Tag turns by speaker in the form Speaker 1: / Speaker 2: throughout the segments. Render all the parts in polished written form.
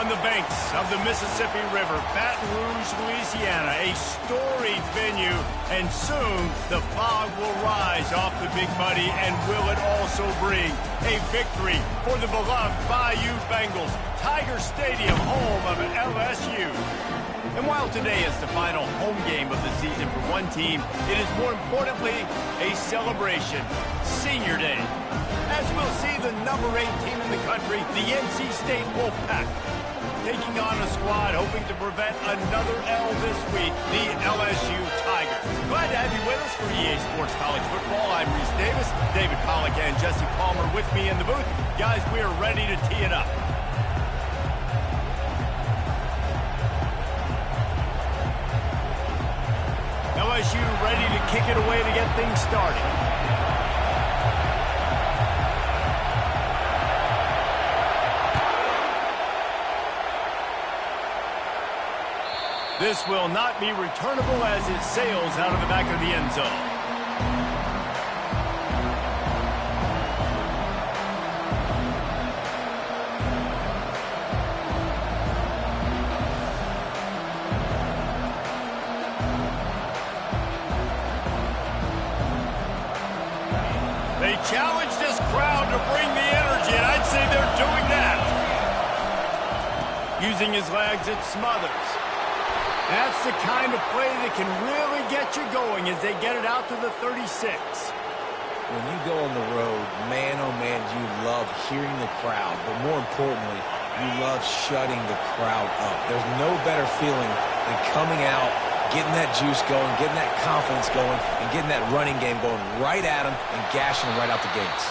Speaker 1: On the banks of the Mississippi River, Baton Rouge, Louisiana, a storied venue, and soon the fog will rise off the Big Muddy, and will it also bring a victory for the beloved Bayou Bengals, Tiger Stadium, home of LSU. And while today is the final home game of the season for one team, it is more importantly a celebration, Senior Day. As we'll see the number 8 team in the country, the NC State Wolfpack, taking on a squad hoping to prevent another L this week, the LSU Tigers. Glad to have you with us for EA Sports College Football. I'm Reese Davis, David Pollack and Jesse Palmer with me in the booth. Guys, we are ready to tee it up. LSU ready to kick it away to get things started. This will not be returnable as it sails out of the back of the end zone. They challenge this crowd to bring the energy, and I'd say they're doing that. Using his legs, it smothers. That's the kind of play that can really get you going as they get it out to the 36.
Speaker 2: When you go on the road, man, oh man, you love hearing the crowd. But more importantly, you love shutting the crowd up. There's no better feeling than coming out, getting that juice going, getting that confidence going, and getting that running game going right at them and gashing them right out the gates.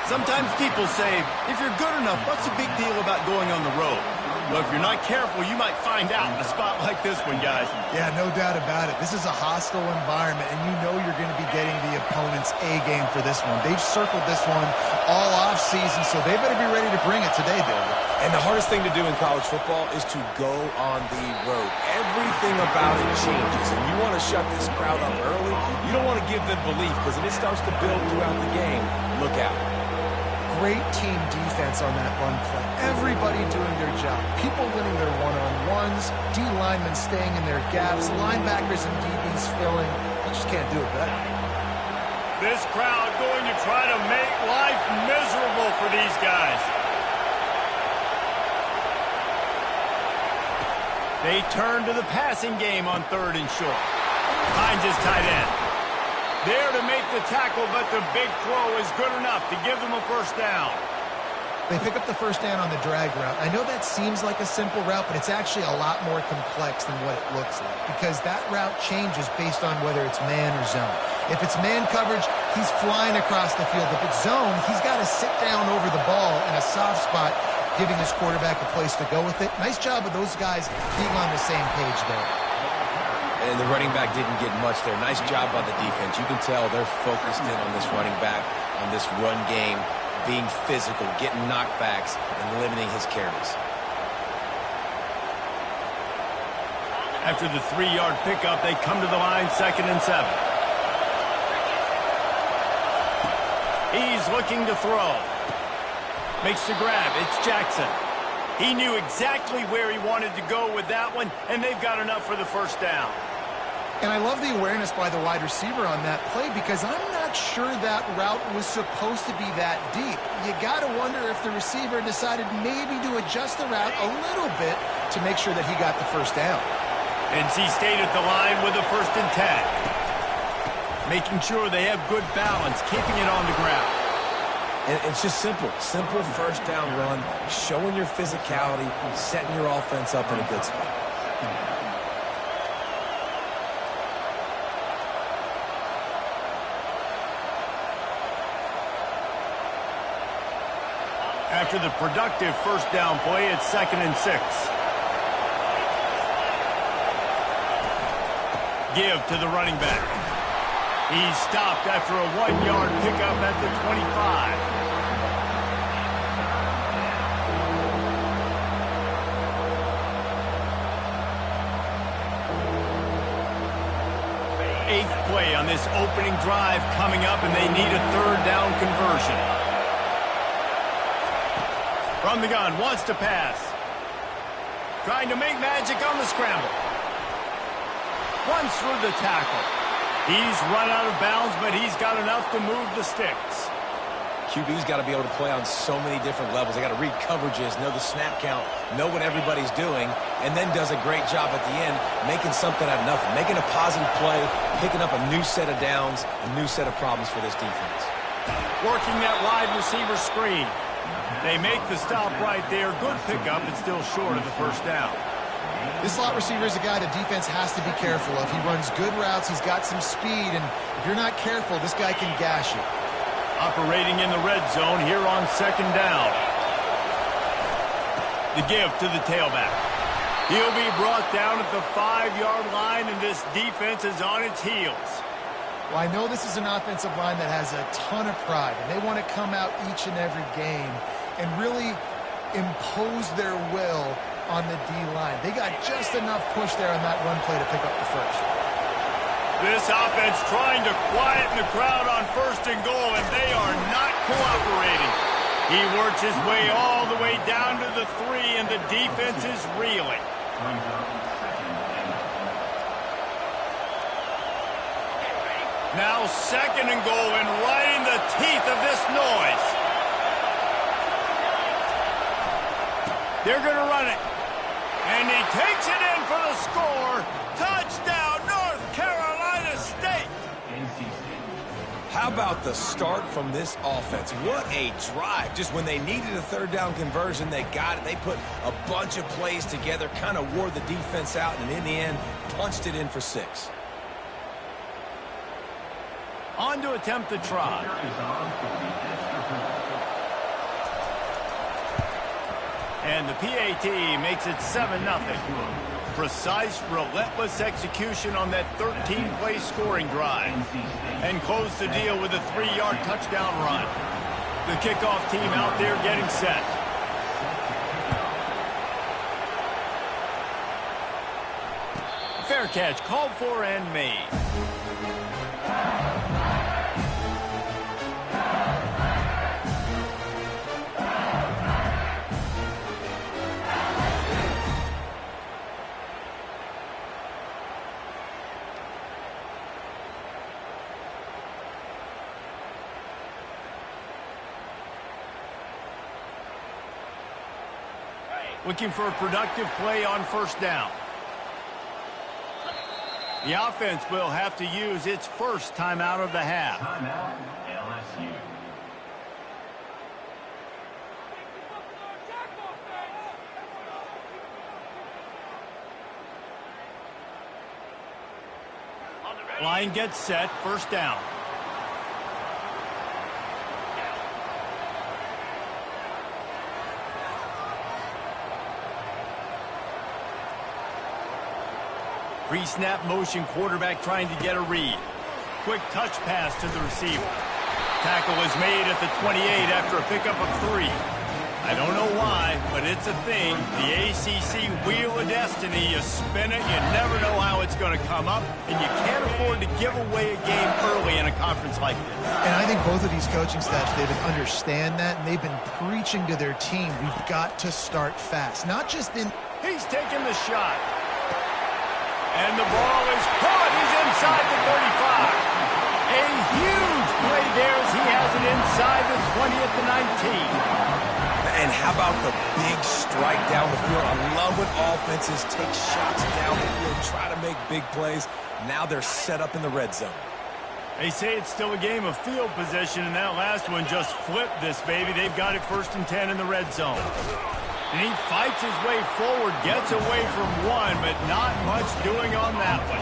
Speaker 1: Sometimes people say, if you're good enough, what's the big deal about going on the road? Well, if you're not careful, you might find out in a spot like this one, guys.
Speaker 3: Yeah, no doubt about it. This is a hostile environment, and you know you're going to be getting the opponent's A game for this one. They've circled this one all off season, so they better be ready to bring it today, David.
Speaker 2: And the hardest thing to do in college football is to go on the road. Everything about it changes, and you want to shut this crowd up early. You don't want to give them belief, because if it starts to build throughout the game, look out.
Speaker 3: Great team defense on that run play. Everybody doing their job. People winning their one-on-ones, D linemen staying in their gaps, linebackers and DBs filling. You just can't do it better.
Speaker 1: This crowd going to try to make life miserable for these guys. They turn to the passing game on 3rd and short. Finds his tight end. There to make the tackle, but the big throw is good enough to give them a first down.
Speaker 3: They pick up the first down on the drag route. I know that seems like a simple route, but it's actually a lot more complex than what it looks like, because that route changes based on whether it's man or zone. If it's man coverage, he's flying across the field. If it's zone, he's got to sit down over the ball in a soft spot, giving his quarterback a place to go with it. Nice job of those guys being on the same page there.
Speaker 2: And the running back didn't get much there. Nice job by the defense. You can tell they're focused in on this running back, on this run game, being physical, getting knockbacks, and limiting his carries.
Speaker 1: After the 3-yard pickup, they come to the line, 2nd and 7. He's looking to throw. Makes the grab. It's Jackson. He knew exactly where he wanted to go with that one, and they've got enough for the first down.
Speaker 3: And I love the awareness by the wide receiver on that play, because I'm not sure that route was supposed to be that deep. You got to wonder if the receiver decided maybe to adjust the route a little bit to make sure that he got the first down.
Speaker 1: NC State at the line with a 1st and 10. Making sure they have good balance, keeping it on the ground.
Speaker 2: And it's just simple first down run, showing your physicality, setting your offense up in a good spot.
Speaker 1: After the productive first down play, it's 2nd and 6. Give to the running back. He's stopped after a 1-yard pickup at the 25. Eighth play on this opening drive coming up, and they need a 3rd down conversion. From the gun, wants to pass. trying to make magic on the scramble. Runs through the tackle. He's run out of bounds, but he's got enough to move the sticks.
Speaker 2: QB's got to be able to play on so many different levels. They got to read coverages, know the snap count, know what everybody's doing, and then does a great job at the end making something out of nothing, making a positive play, picking up a new set of downs, a new set of problems for this defense.
Speaker 1: Working that wide receiver screen. They make the stop right there. Good pickup, but still short of the first down.
Speaker 3: This slot receiver is a guy the defense has to be careful of. He runs good routes. He's got some speed, and if you're not careful, this guy can gash you.
Speaker 1: Operating in the red zone here on second down. The give to the tailback. He'll be brought down at the 5-yard line, and this defense is on its heels.
Speaker 3: Well, I know this is an offensive line that has a ton of pride, and they want to come out each and every game and really impose their will on the D-line. They got just enough push there on that run play to pick up the first.
Speaker 1: This offense trying to quieten the crowd on first and goal, and they are not cooperating. He works his way all the way down to the 3, and the defense is reeling. Now second and goal, and right in the teeth of this noise. They're going to run it. And he takes it in for the score. Touchdown, North Carolina State.
Speaker 2: How about the start from this offense? What a drive. Just when they needed a third down conversion, they got it. They put a bunch of plays together, kind of wore the defense out, and in the end, punched it in for 6.
Speaker 1: On to attempt the try. And the PAT makes it 7-0. Precise, relentless execution on that 13-play scoring drive. And close the deal with a 3-yard touchdown run. The kickoff team out there getting set. Fair catch called for and made. Looking for a productive play on first down. The offense will have to use its first timeout of the half.
Speaker 4: Timeout, LSU.
Speaker 1: Line gets set, first down. Pre-snap motion, quarterback trying to get a read. Quick touch pass to the receiver. Tackle is made at the 28 after a pickup of 3. I don't know why, but it's a thing. The ACC Wheel of Destiny, you spin it, you never know how it's going to come up, and you can't afford to give away a game early in a conference like this.
Speaker 3: And I think both of these coaching staffs, David, understand that, and they've been preaching to their team, we've got to start fast. Not just in...
Speaker 1: He's taking the shot. And the ball is caught. He's inside the 35. A huge play there as he has it inside the 20 at the 19.
Speaker 2: And how about the big strike down the field? I love when offenses take shots down the field, try to make big plays. Now they're set up in the red zone.
Speaker 1: They say it's still a game of field position, and that last one just flipped this baby. They've got it 1st and 10 in the red zone. And he fights his way forward, gets away from one, but not much doing on that one.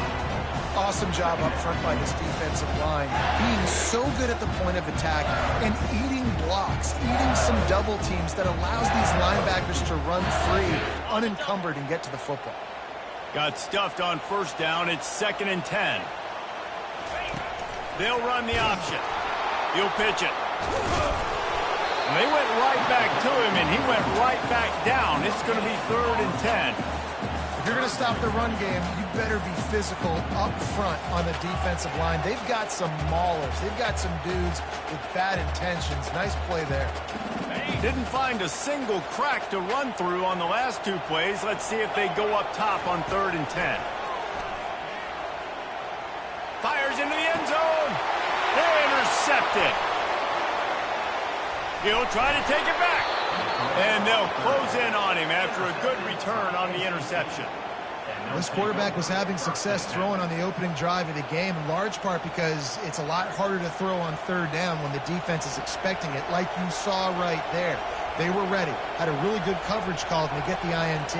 Speaker 3: Awesome job up front by this defensive line. Being so good at the point of attack and eating blocks, eating some double teams that allows these linebackers to run free, unencumbered, and get to the football.
Speaker 1: Got stuffed on first down. It's 2nd and 10. They'll run the option. He'll pitch it. And they went right back to him, and he went right back down. It's going to be 3rd and 10.
Speaker 3: If you're going to stop the run game, you better be physical up front on the defensive line. They've got some maulers. They've got some dudes with bad intentions. Nice play there.
Speaker 1: Didn't find a single crack to run through on the last two plays. Let's see if they go up top on 3rd and 10. Fires into the end zone. Intercepted. He'll try to take it back. And they'll close in on him after a good return on the interception.
Speaker 3: This quarterback was having success throwing on the opening drive of the game, in large part because it's a lot harder to throw on 3rd down when the defense is expecting it, like you saw right there. They were ready, had a really good coverage call to get the INT.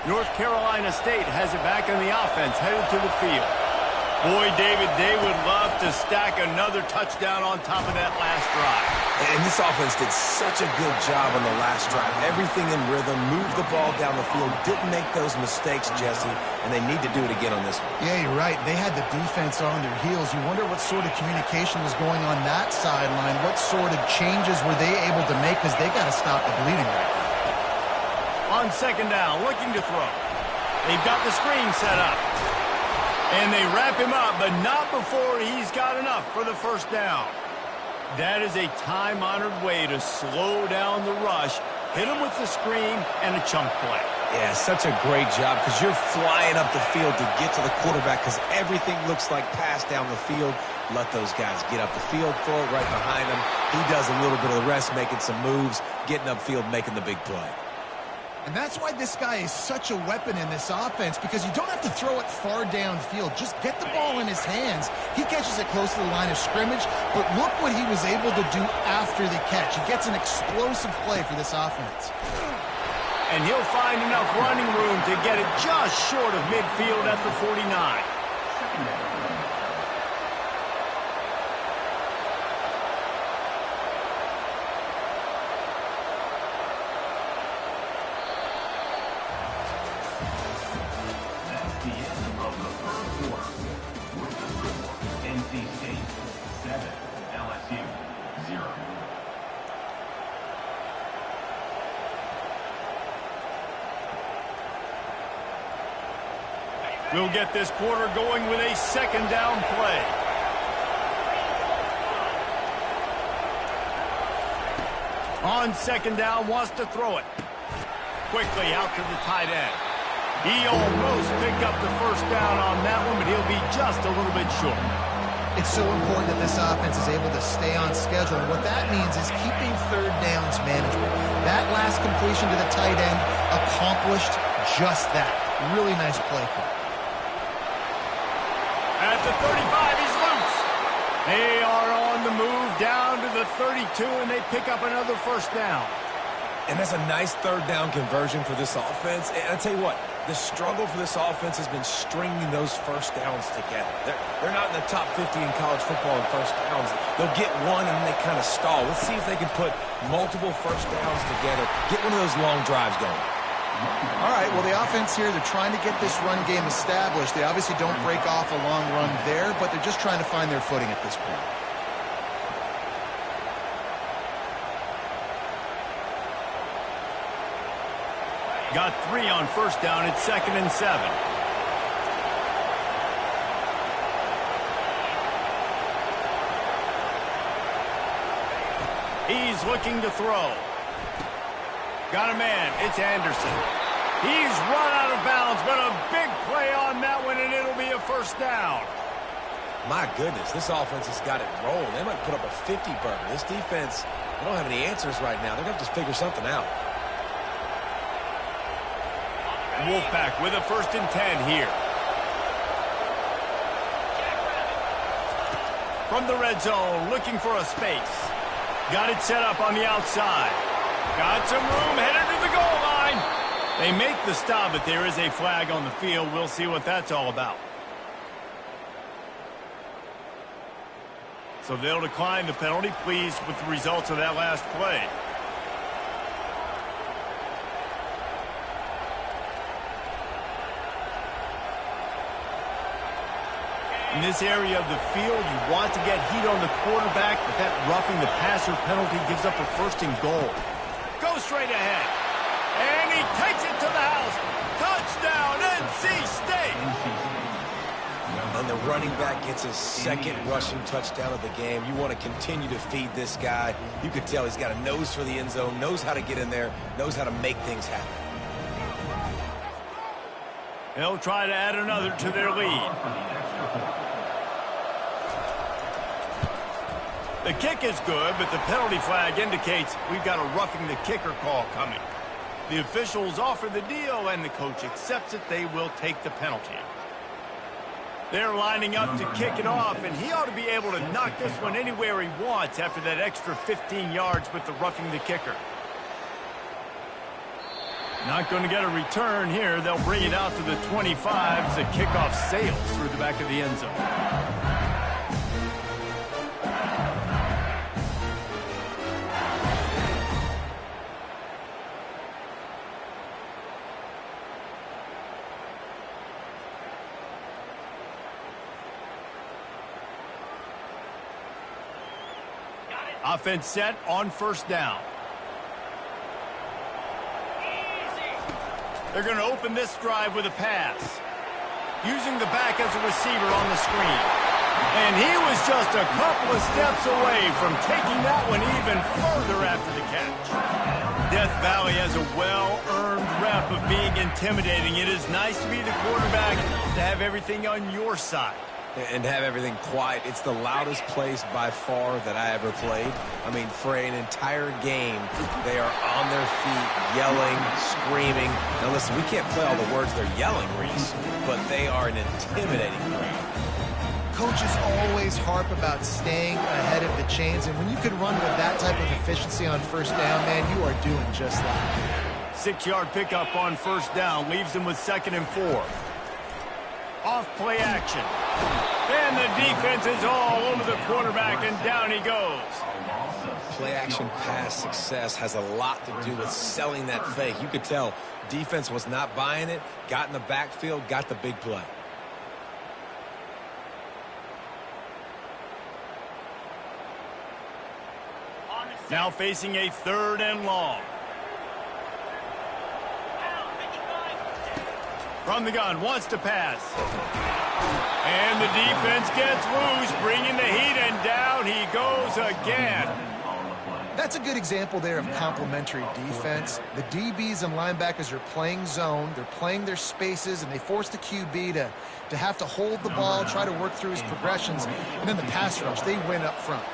Speaker 1: North Carolina State has it back on the offense, headed to the field. Boy, David, they would love to stack another touchdown on top of that last drive.
Speaker 2: And this offense did such a good job on the last drive. Everything in rhythm, moved the ball down the field, didn't make those mistakes, Jesse, and they need to do it again on this one.
Speaker 3: Yeah, you're right. They had the defense on their heels. You wonder what sort of communication was going on that sideline. What sort of changes were they able to make, because they got to stop the bleeding right now.
Speaker 1: On 2nd down, looking to throw. They've got the screen set up. And they wrap him up, but not before he's got enough for the 1st down. That is a time-honored way to slow down the rush, hit him with the screen, and a chunk play.
Speaker 2: Yeah, such a great job, because you're flying up the field to get to the quarterback, because everything looks like pass down the field. Let those guys get up the field, throw it right behind him. He does a little bit of the rest, making some moves, getting upfield, making the big play.
Speaker 3: And that's why this guy is such a weapon in this offense, because you don't have to throw it far downfield. Just get the ball in his hands. He catches it close to the line of scrimmage, but look what he was able to do after the catch. He gets an explosive play for this offense.
Speaker 1: And he'll find enough running room to get it just short of midfield at the 49. We'll get this quarter going with a 2nd down play. On 2nd down, wants to throw it. Quickly out to the tight end. He almost picked up the 1st down on that one, but he'll be just a little bit short.
Speaker 3: It's so important that this offense is able to stay on schedule, and what that means is keeping 3rd downs manageable. That last completion to the tight end accomplished just that. Really nice play call.
Speaker 1: At the 35, he's loose. They are on the move down to the 32, and they pick up another 1st down.
Speaker 2: And that's a nice 3rd down conversion for this offense. And I tell you what, the struggle for this offense has been stringing those 1st downs together. They're not in the top 50 in college football in 1st downs. They'll get one and then they kind of stall. Let's see if they can put multiple 1st downs together, get one of those long drives going.
Speaker 3: All right, well, the offense here, they're trying to get this run game established. They obviously don't break off a long run there, but they're just trying to find their footing at this point.
Speaker 1: Got 3 on 1st down. It's 2nd and 7. He's looking to throw. Got a man. It's Anderson. He's run out of bounds, but a big play on that one, and it'll be a 1st down.
Speaker 2: My goodness, this offense has got it rolling. They might put up a 50-burger. This defense, they don't have any answers right now. They're going to have to figure something out.
Speaker 1: Wolfpack with a 1st and 10 here. From the red zone, looking for a space. Got it set up on the outside. Got some room, headed to the goal line. They make the stop, but there is a flag on the field. We'll see what that's all about. So they'll decline the penalty, pleased with the results of that last play. In this area of the field, you want to get heat on the quarterback, but that roughing the passer penalty gives up a 1st and goal. Go straight ahead. And and he takes it to the house. Touchdown, NC State!
Speaker 2: And the running back gets his second rushing touchdown of the game. You want to continue to feed this guy. You could tell he's got a nose for the end zone, knows how to get in there, knows how to make things happen.
Speaker 1: They'll try to add another to their lead. The kick is good, but the penalty flag indicates we've got a roughing the kicker call coming. The officials offer the deal, and the coach accepts it. They will take the penalty. They're lining up to kick it off, and he ought to be able to knock this one anywhere he wants after that extra 15 yards with the roughing the kicker. Not going to get a return here. They'll bring it out to the 25 as the kickoff sails through the back of the end zone. Offense set on first down. They're going to open this drive with a pass. Using the back as a receiver on the screen. And he was just a couple of steps away from taking that one even further after the catch. Death Valley has a well-earned rep of being intimidating. It is nice to be the quarterback, to have everything on your side.
Speaker 2: And have everything quiet. It's the loudest place by far that I ever played. I mean, for an entire game, they are on their feet, yelling, screaming. Now listen, we can't play all the words they're yelling, Reese, but they are an intimidating crowd.
Speaker 3: Coaches always harp about staying ahead of the chains, and when you can run with that type of efficiency on first down, man, you are doing just that.
Speaker 1: 6-yard pickup on first down leaves them with 2nd and 4. Off play action. And the defense is all over the quarterback, and down he goes.
Speaker 2: Play action pass success has a lot to do with selling that fake. You could tell defense was not buying it, got in the backfield, got the big play.
Speaker 1: Now facing a 3rd and long. From the gun, wants to pass. And the defense gets loose, bringing the heat, and down he goes again.
Speaker 3: That's a good example there of complementary defense. The DBs and linebackers are playing zone, they're playing their spaces, and they force the QB to have to hold the ball, try to work through his progressions, and then the pass rush, they win up front.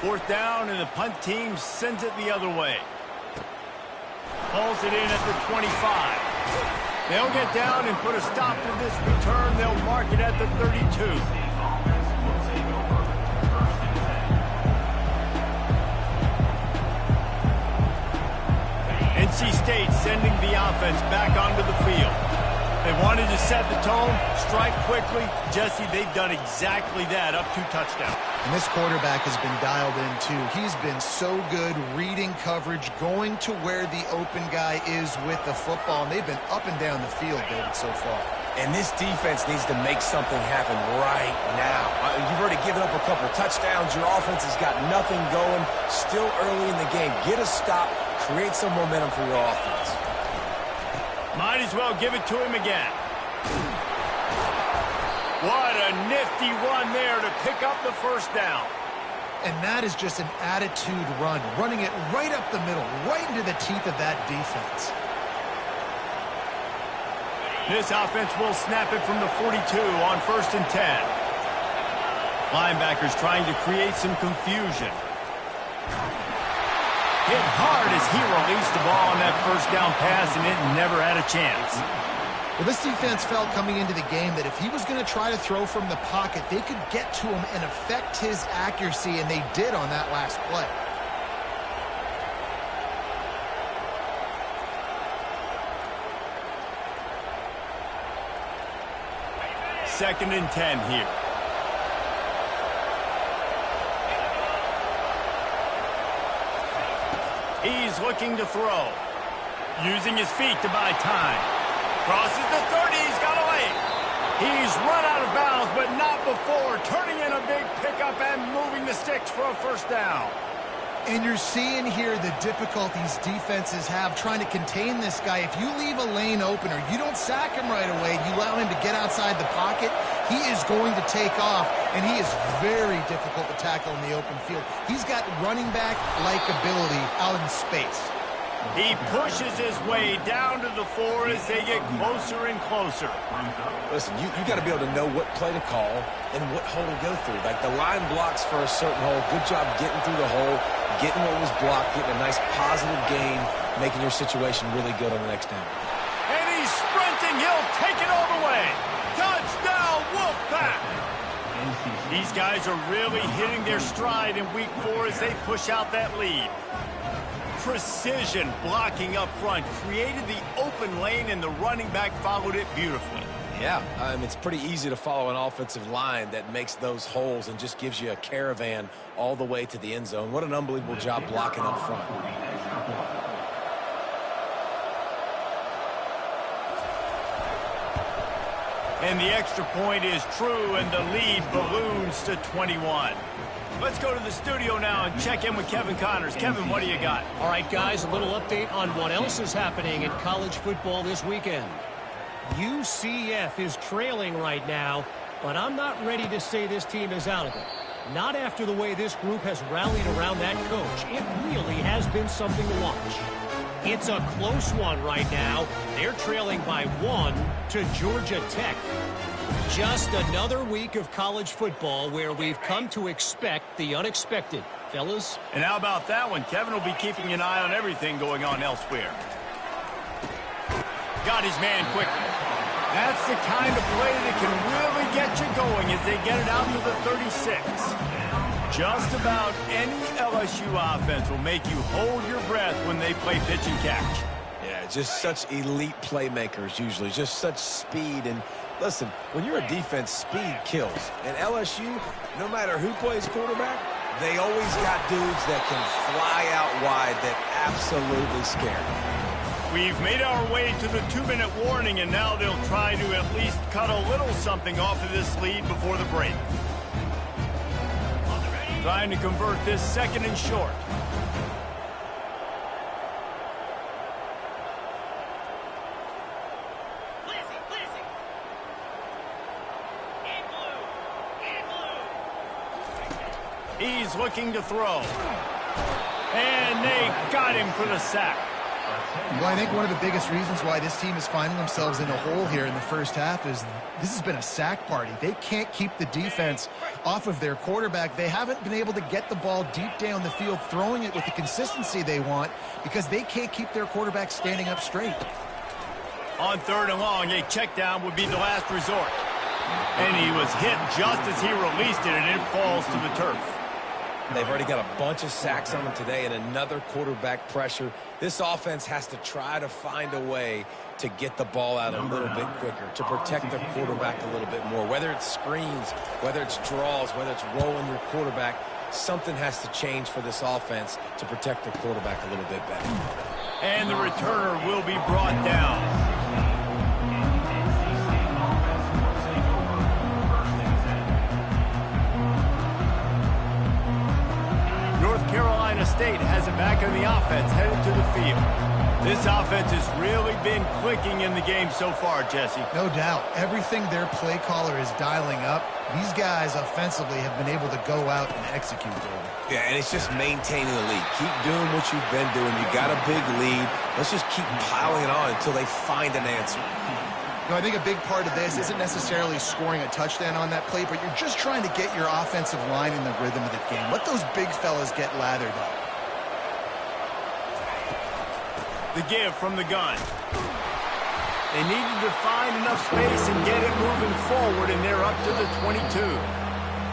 Speaker 1: 4th down, and the punt team sends it the other way. Pulls it in at the 25. They'll get down and put a stop to this return. They'll mark it at the 32. NC State sending the offense back onto the field. They wanted to set the tone, strike quickly. Jesse, they've done exactly that, up 2 touchdowns.
Speaker 3: And this quarterback has been dialed in, too. He's been so good reading coverage, going to where the open guy is with the football. And they've been up and down the field, David, so far.
Speaker 2: And this defense needs to make something happen right now. You've already given up a couple of touchdowns. Your offense has got nothing going. Still early in the game. Get a stop. Create some momentum for your offense.
Speaker 1: Might as well give it to him again. What a nifty run there to pick up the first down.
Speaker 3: And that is just an attitude run, running it right up the middle, right into the teeth of that defense.
Speaker 1: This offense will snap it from the 42 on 1st and 10. Linebackers trying to create some confusion. Hit hard as he released the ball on that first down pass, and it never had a chance.
Speaker 3: Well, this defense felt coming into the game that if he was going to try to throw from the pocket, they could get to him and affect his accuracy, and they did on that last play.
Speaker 1: Second and 10 here. He's looking to throw. Using his feet to buy time. Crosses the 30. He's got away. He's run out of bounds, but not before. Turning in a big pickup and moving the sticks for a first down.
Speaker 3: And you're seeing here the difficulties defenses have trying to contain this guy. If you leave a lane open or you don't sack him right away, you allow him to get outside the pocket, he is going to take off, and he is very difficult to tackle in the open field. He's got running back-like ability out in space.
Speaker 1: He pushes his way down to the floor as they get closer and closer.
Speaker 2: Listen, you got to be able to know what play to call and what hole to go through. Like the line blocks for a certain hole. Good job getting through the hole, getting what was blocked, getting a nice positive gain, making your situation really good on the next down.
Speaker 1: And he's sprinting. He'll take it all the way. Touchdown, Wolfpack! These guys are really hitting their stride in week 4 as they push out that lead. Precision blocking up front created the open lane, and the running back followed it beautifully.
Speaker 2: Yeah, it's pretty easy to follow an offensive line that makes those holes and just gives you a caravan all the way to the end zone. What an unbelievable job blocking up front.
Speaker 1: And the extra point is true, and the lead balloons to 21. Let's go to the studio now and check in with Kevin Connors. Kevin, what do you got?
Speaker 5: All right, guys, a little update on what else is happening in college football this weekend. UCF is trailing right now, but I'm not ready to say this team is out of it. Not after the way this group has rallied around that coach. It really has been something to watch. It's a close one right now. They're trailing by 1 to Georgia Tech. Just another week of college football where we've come to expect the unexpected. Fellas?
Speaker 1: And how about that one? Kevin will be keeping an eye on everything going on elsewhere. Got his man quickly. That's the kind of play that can really get you going as they get it out to the 36. Just about any LSU offense will make you hold your breath when they play pitch and catch.
Speaker 2: Yeah, just such elite playmakers usually, just such speed. And listen, when you're a defense, speed kills. And LSU, no matter who plays quarterback, they always got dudes that can fly out wide that absolutely scare.
Speaker 1: We've made our way to the 2-minute warning, and now they'll try to at least cut a little something off of this lead before the break. Trying to convert this second and short. He's looking to throw. And they got him for the sack.
Speaker 3: Well, I think one of the biggest reasons why this team is finding themselves in a hole here in the first half is this has been a sack party. They can't keep the defense off of their quarterback. They haven't been able to get the ball deep down the field, throwing it with the consistency they want because they can't keep their quarterback standing up straight.
Speaker 1: On 3rd and long, a check down would be the last resort. And he was hit just as he released it, and it falls to the turf.
Speaker 2: They've already got a bunch of sacks on them today and another quarterback pressure. This offense has to try to find a way to get the ball out a little bit quicker, to protect their quarterback a little bit more. Whether it's screens, whether it's draws, whether it's rolling your quarterback, something has to change for this offense to protect their quarterback a little bit better.
Speaker 1: And the returner will be brought down. North Carolina State has it back in the offense, headed to the field. This offense has really been clicking in the game so far, Jesse.
Speaker 3: No doubt. Everything their play caller is dialing up, these guys offensively have been able to go out and execute there.
Speaker 2: Yeah, and it's just maintaining the lead. Keep doing what you've been doing. You got a big lead. Let's just keep piling it on until they find an answer.
Speaker 3: You know, I think a big part of this isn't necessarily scoring a touchdown on that play, but you're just trying to get your offensive line in the rhythm of the game. Let those big fellas get lathered up.
Speaker 1: The give from the gun. They needed to find enough space and get it moving forward, and they're up to the 22.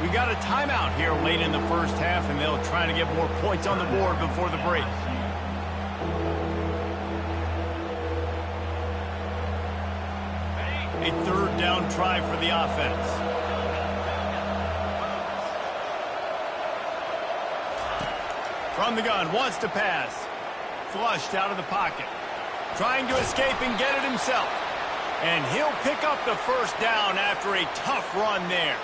Speaker 1: We got a timeout here late in the first half, and they'll try to get more points on the board before the break. A 3rd down try for the offense. From the gun, wants to pass. Flushed out of the pocket. Trying to escape and get it himself. And he'll pick up the 1st down after a tough run there.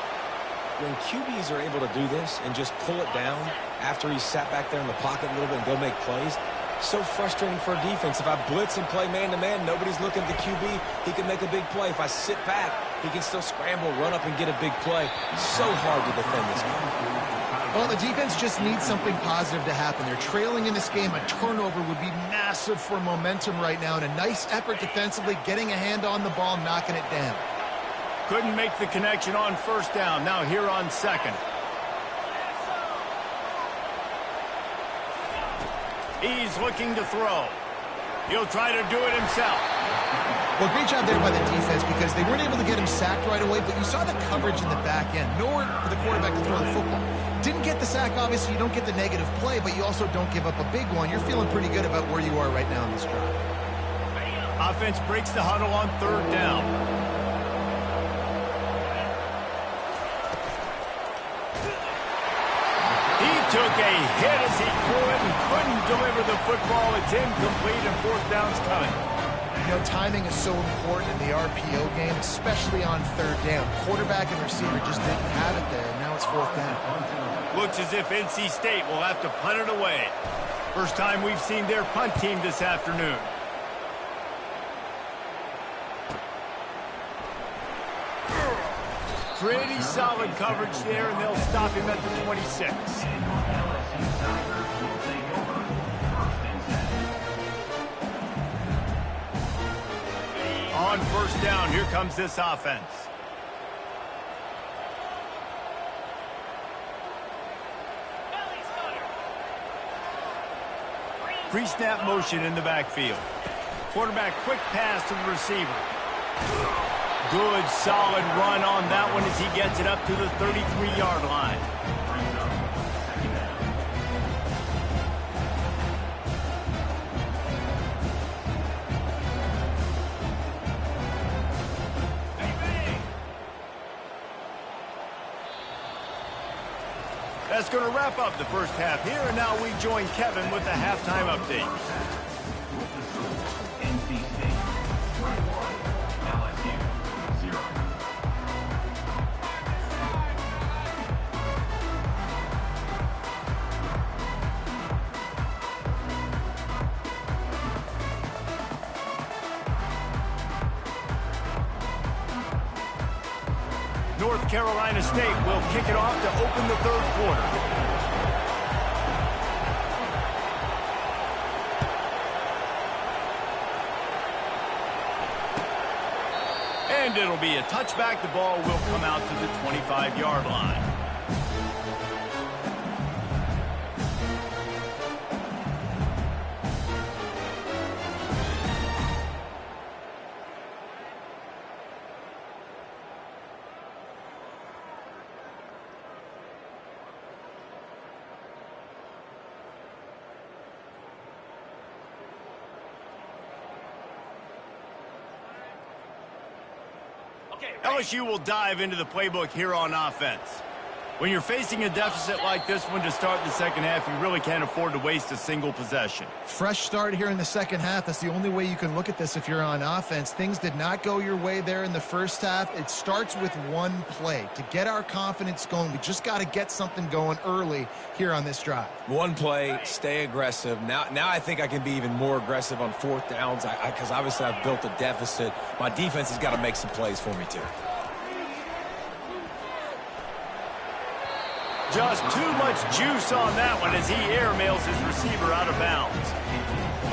Speaker 2: when QBs are able to do this and just pull it down after he's sat back there in the pocket a little bit and go make plays, so frustrating for a defense. If I blitz and play man-to-man, nobody's looking at the QB, he can make a big play. If I sit back, he can still scramble, run up, and get a big play. So hard to defend this guy.
Speaker 3: Well, the defense just needs something positive to happen. They're trailing in this game. A turnover would be massive for momentum right now, and a nice effort defensively, getting a hand on the ball, knocking it down.
Speaker 1: Couldn't make the connection on first down. Now here on second. He's looking to throw. He'll try to do it himself.
Speaker 3: Well, great job there by the defense because they weren't able to get him sacked right away, but you saw the coverage in the back end. Nowhere for the quarterback to throw the football. Didn't get the sack, obviously. You don't get the negative play, but you also don't give up a big one. You're feeling pretty good about where you are right now in this drive.
Speaker 1: Offense breaks the huddle on third down. He took a hit as he threw it and couldn't deliver the football. It's incomplete and fourth down's coming.
Speaker 3: You know, timing is so important in the RPO game, especially on third down. Quarterback and receiver just didn't have it there, and now it's fourth down.
Speaker 1: Looks as if NC State will have to punt it away. First time we've seen their punt team this afternoon. Pretty solid coverage there, and they'll stop him at the 26. On first down, here comes this offense. Pre-snap motion in the backfield. Quarterback quick pass to the receiver. Good, solid run on that one as he gets it up to the 33-yard line. That's going to wrap up the first half here, and now we join Kevin with the halftime update. North Carolina State will kick it off to open the third quarter. And it'll be a touchback. The ball will come out to the 25-yard line. LSU will dive into the playbook here on offense. When you're facing a deficit like this one to start the second half, you really can't afford to waste a single possession.
Speaker 3: Fresh start here in the second half. That's the only way you can look at this if you're on offense. Things did not go your way there in the first half. It starts with one play. To get our confidence going, we just got to get something going early here on this drive.
Speaker 2: One play, stay aggressive. Now I think I can be even more aggressive on fourth downs because obviously I've built a deficit. My defense has got to make some plays for me too.
Speaker 1: Just too much juice on that one as he airmails his receiver out of bounds.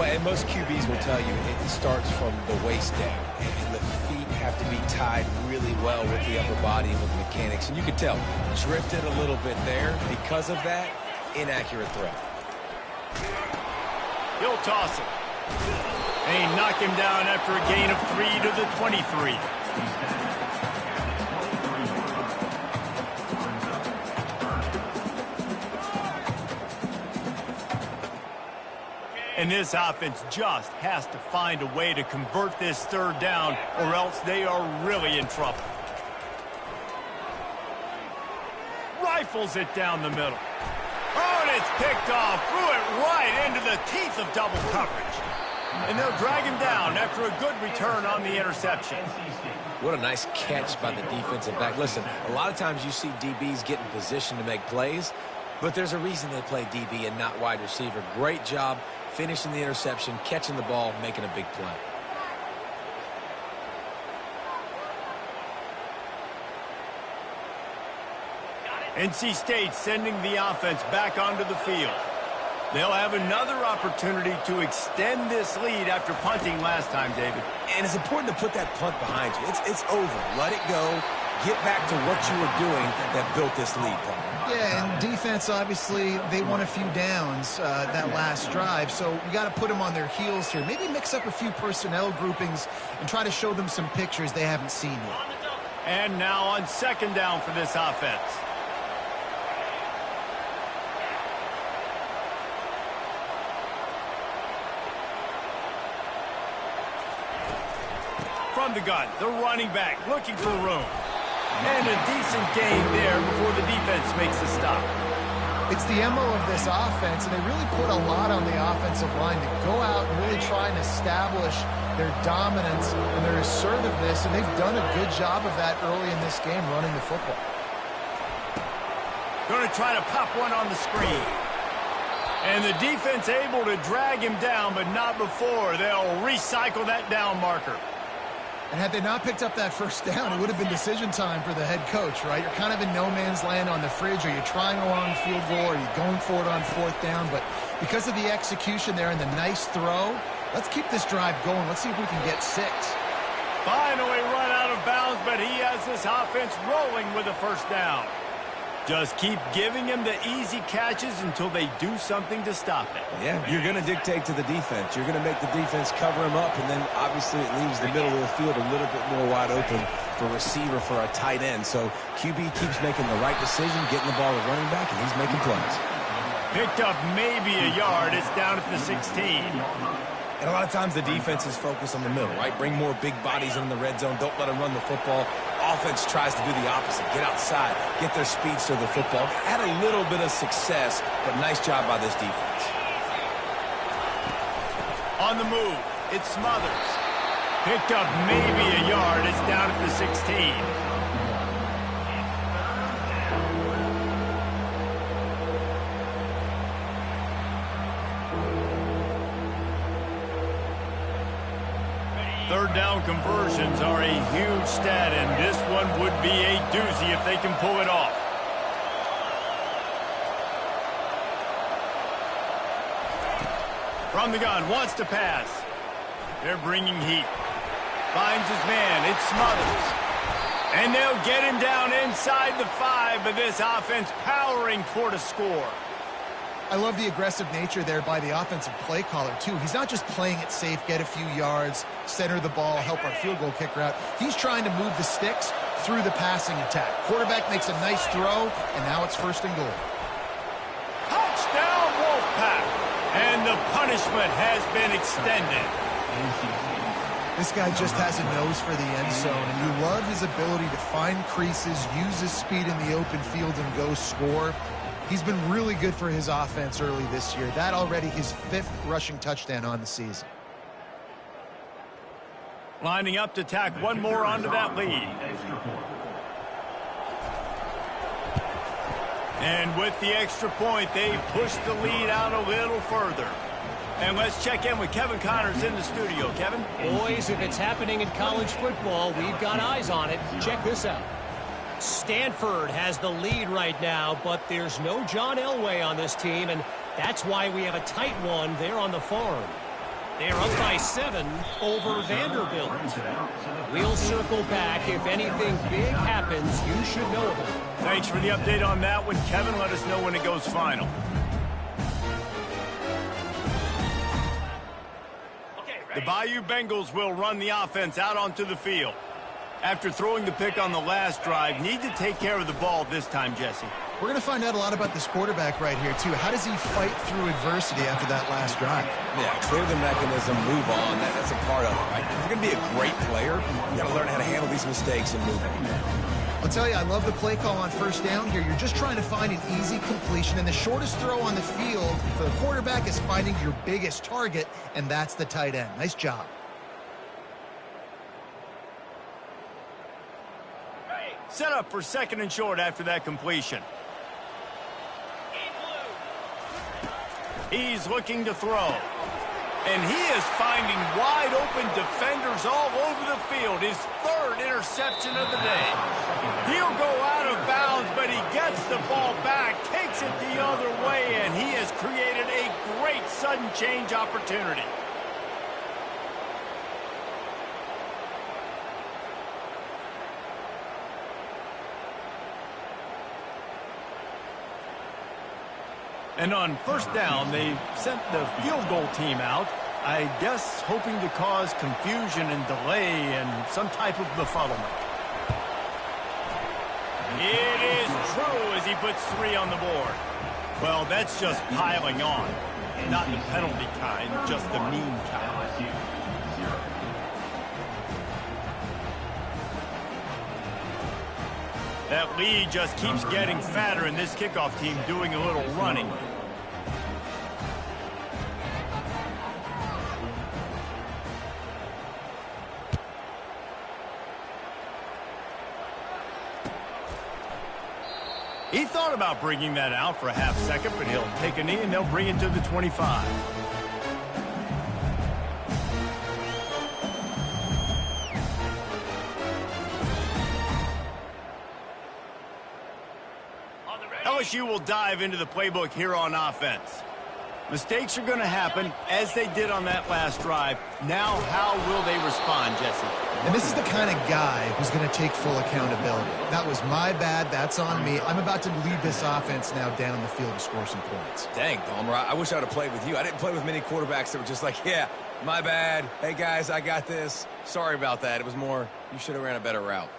Speaker 2: But most QBs will tell you it starts from the waist down, and the feet have to be tied really well with the upper body and with the mechanics. And you can tell, drifted a little bit there. Because of that, inaccurate throw.
Speaker 1: He'll toss it. And he knocked him down after a gain of 3 to the 23. And this offense just has to find a way to convert this third down, or else they are really in trouble. Rifles it down the middle. Oh, and it's picked off. Threw it right into the teeth of double coverage. And they'll drag him down after a good return on the interception.
Speaker 2: What a nice catch by the defensive back. Listen, a lot of times you see DBs get in position to make plays, but there's a reason they play DB and not wide receiver. Great job finishing the interception, catching the ball, making a big play.
Speaker 1: NC State sending the offense back onto the field. They'll have another opportunity to extend this lead after punting last time, David.
Speaker 2: And it's important to put that punt behind you. It's over. Let it go. Get back to what you were doing that built this lead, Paul.
Speaker 3: Yeah, and defense, obviously, they won a few downs that last drive, so you got to put them on their heels here. Maybe mix up a few personnel groupings and try to show them some pictures they haven't seen yet.
Speaker 1: And now on second down for this offense. From the gun, the running back looking for room. And a decent gain there before the defense makes the stop.
Speaker 3: It's the MO of this offense, and they really put a lot on the offensive line to go out and really try and establish their dominance and their assertiveness, and they've done a good job of that early in this game running the football.
Speaker 1: Going to try to pop one on the screen. And the defense able to drag him down, but not before. They'll recycle that down marker.
Speaker 3: And had they not picked up that first down, it would have been decision time for the head coach, right? You're kind of in no man's land on the fridge. Are you trying a long field goal? Are you going for it on fourth down? But because of the execution there and the nice throw, let's keep this drive going. Let's see if we can get 6.
Speaker 1: Finally run out of bounds, but he has this offense rolling with a first down. Just keep giving him the easy catches until they do something to stop it.
Speaker 2: Yeah, you're going to dictate to the defense. You're going to make the defense cover him up, and then obviously it leaves the middle of the field a little bit more wide open for receiver for a tight end. So QB keeps making the right decision, getting the ball to running back, and he's making plays.
Speaker 1: Picked up maybe a yard. It's down at the 16.
Speaker 2: And a lot of times the defense is focused on the middle, right? Bring more big bodies in the red zone. Don't let them run the football. Offense tries to do the opposite. Get outside. Get their speedster the football. Had a little bit of success, but nice job by this defense.
Speaker 1: On the move, it's Smothers. Picked up maybe a yard. It's down at the 16. Third down conversions are a huge stat, and this one would be a doozy if they can pull it off. From the gun, wants to pass. They're bringing heat. Finds his man, it's Smothers. And they'll get him down inside the 5, but this offense powering toward a score.
Speaker 3: I love the aggressive nature there by the offensive play caller, too. He's not just playing it safe, get a few yards, center the ball, help our field goal kicker out. He's trying to move the sticks through the passing attack. Quarterback makes a nice throw, and now it's 1st and goal.
Speaker 1: Touchdown, Wolfpack! And the punishment has been extended.
Speaker 3: This guy just has a nose for the end zone, and you love his ability to find creases, use his speed in the open field, and go score. He's been really good for his offense early this year. That already his 5th rushing touchdown on the season.
Speaker 1: Lining up to tack one more onto that lead. And with the extra point, they push the lead out a little further. And let's check in with Kevin Connors in the studio. Kevin?
Speaker 5: Boys, if it's happening in college football, we've got eyes on it. Check this out. Stanford has the lead right now, but there's no John Elway on this team, and that's why we have a tight one there on the farm. They're up by 7 over Vanderbilt. We'll circle back. If anything big happens, you should know about it.
Speaker 1: Thanks for the update on that one, Kevin. Let us know when it goes final. The Bayou Bengals will run the offense out onto the field. After throwing the pick on the last drive, need to take care of the ball this time, Jesse.
Speaker 3: We're going to find out a lot about this quarterback right here, too. How does he fight through adversity after that last drive?
Speaker 2: Yeah, clear the mechanism, move on. That's a part of it, right? If you're going to be a great player, you got to learn how to handle these mistakes and move on.
Speaker 3: I'll tell you, I love the play call on first down here. You're just trying to find an easy completion, and the shortest throw on the field for the quarterback is finding your biggest target, and that's the tight end. Nice job.
Speaker 1: Set up for second and short after that completion. He's looking to throw. And he is finding wide open defenders all over the field. His third interception of the day. He'll go out of bounds, but he gets the ball back, takes it the other way, and he has created a great sudden change opportunity. And on first down, they sent the field goal team out, I guess hoping to cause confusion and delay and some type of befuddlement. It is true as he puts 3 on the board. Well, that's just piling on. Not the penalty kind, just the mean kind. That lead just keeps getting fatter, and this kickoff team doing a little running. He thought about bringing that out for a half second, but he'll take a knee and they'll bring it to the 25. LSU will dive into the playbook here on offense. Mistakes are going to happen, as they did on that last drive. Now, how will they respond, Jesse?
Speaker 3: And this is the kind of guy who's going to take full accountability. That was my bad. That's on me. I'm about to lead this offense now down the field to score some points.
Speaker 2: Dang, Palmer, I wish I would have played with you. I didn't play with many quarterbacks that were just like, yeah, my bad. Hey, guys, I got this. Sorry about that. It was more, you should have ran a better route.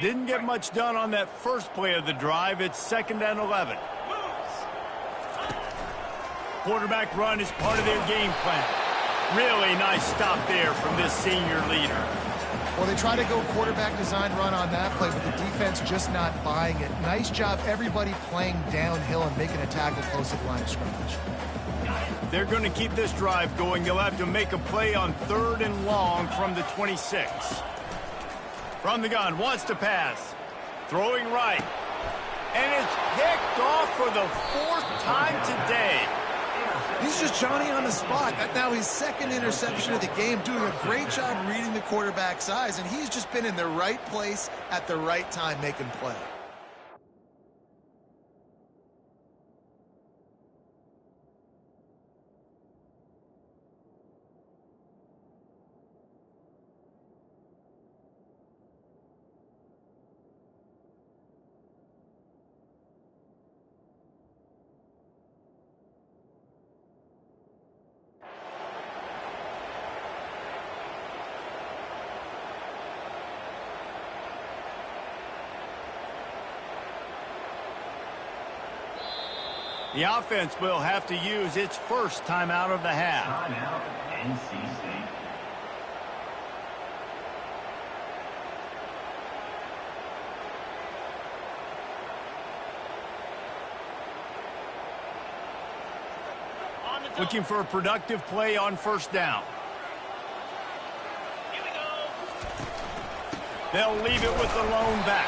Speaker 1: Didn't get much done on that first play of the drive. It's 2nd and 11. Quarterback run is part of their game plan. Really nice stop there from this senior leader.
Speaker 3: Well, they try to go quarterback design run on that play, but the defense just not buying it. Nice job, everybody playing downhill and making a tackle close to the line of scrimmage.
Speaker 1: They're going to keep this drive going. They'll have to make a play on 3rd and long from the 26. From the gun, wants to pass. Throwing right. And it's picked off for the 4th time today.
Speaker 3: He's just Johnny on the spot. Now his 2nd interception of the game, doing a great job reading the quarterback's eyes, and he's just been in the right place at the right time making play.
Speaker 1: The offense will have to use its first timeout of the half.
Speaker 4: Timeout, NC State.
Speaker 1: Looking for a productive play on first down. They'll leave it with the lone back.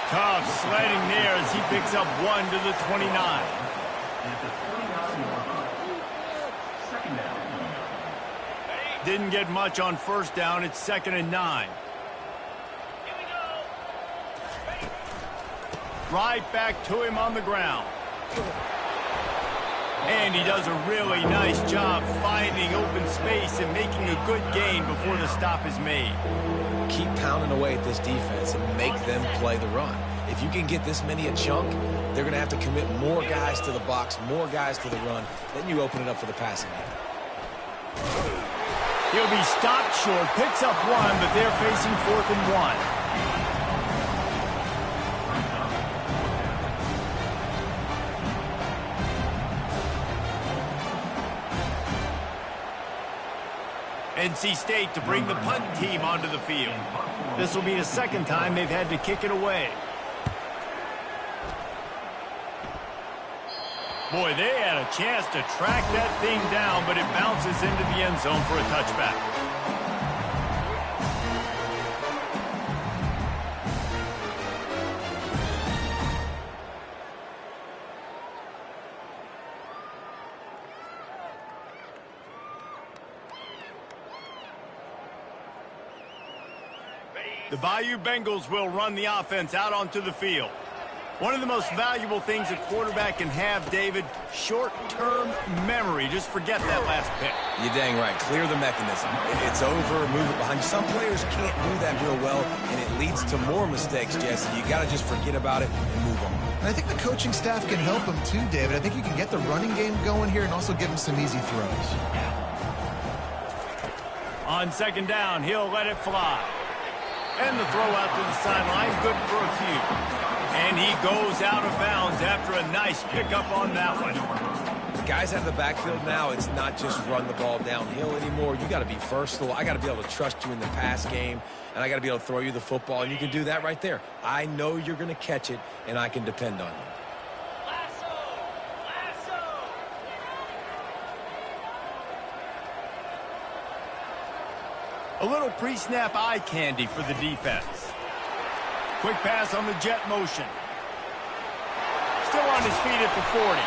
Speaker 1: Tough sledding there as he picks up 1 to the 29. Didn't get much on first down. It's 2nd and 9. Right back to him on the ground. And he does a really nice job finding open space and making a good gain before the stop is made.
Speaker 2: Keep pounding away at this defense and make them play the run. If you can get this many a chunk, they're going to have to commit more guys to the box, more guys to the run. Then you open it up for the passing game.
Speaker 1: He'll be stopped short, picks up 1, but they're facing 4th and 1. NC State to bring the punt team onto the field. This will be the second time they've had to kick it away. Boy, they had a chance to track that thing down, but it bounces into the end zone for a touchback. The Bayou Bengals will run the offense out onto the field. One of the most valuable things a quarterback can have, David, short-term memory. Just forget that last pick.
Speaker 2: You're dang right. Clear the mechanism. It's over, move it behind you. Some players can't do that real well, and it leads to more mistakes, Jesse. You got to just forget about it and move on.
Speaker 3: And I think the coaching staff can help him too, David. I think you can get the running game going here and also give him some easy throws.
Speaker 1: On second down, he'll let it fly. And the throw out to the sideline, good for a few. And he goes out of bounds after a nice pickup on that one.
Speaker 2: The guys out of the backfield now, it's not just run the ball downhill anymore. You got to be versatile. I got to be able to trust you in the pass game, and I got to be able to throw you the football, and you can do that right there. I know you're going to catch it, and I can depend on you.
Speaker 1: A little pre-snap eye candy for the defense. Quick pass on the jet motion. Still on his feet at the 40.